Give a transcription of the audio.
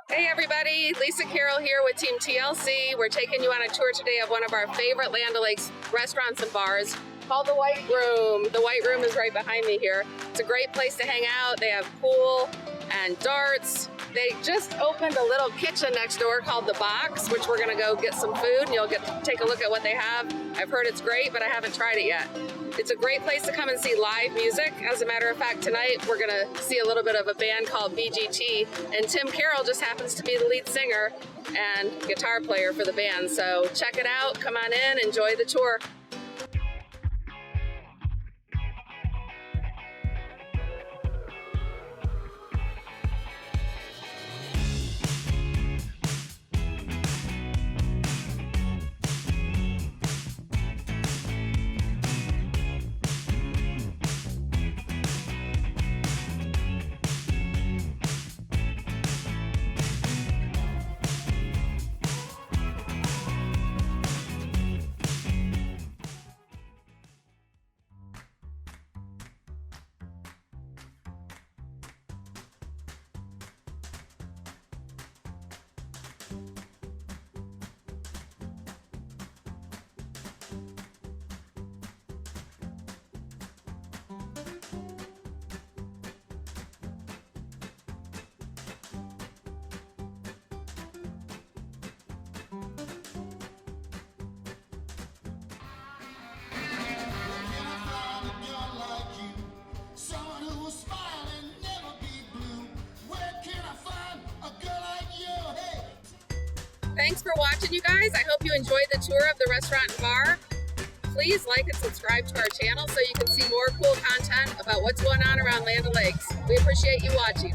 Hey everybody, Lisa Carroll here with Team TLC. We're taking you on a tour today of one of our favorite Land O'Lakes restaurants and bars called the White Room. The White Room is right behind me here. It's a great place to hang out. They have pool and darts. They just opened a little kitchen next door called The Box, which we're gonna go get some food and you'll get to take a look at what they have. I've heard it's great, but I haven't tried it yet. It's a great place to come and see live music. As a matter of fact, tonight we're gonna see a little bit of a band called BGT, and Tim Carroll just happens to be the lead singer and guitar player for the band. So check it out, come on in, enjoy the tour. Thanks for watching, you guys. I hope you enjoyed the tour of the restaurant and bar. Please like and subscribe to our channel so you can see more cool content about what's going on around Land O'Lakes. We appreciate you watching.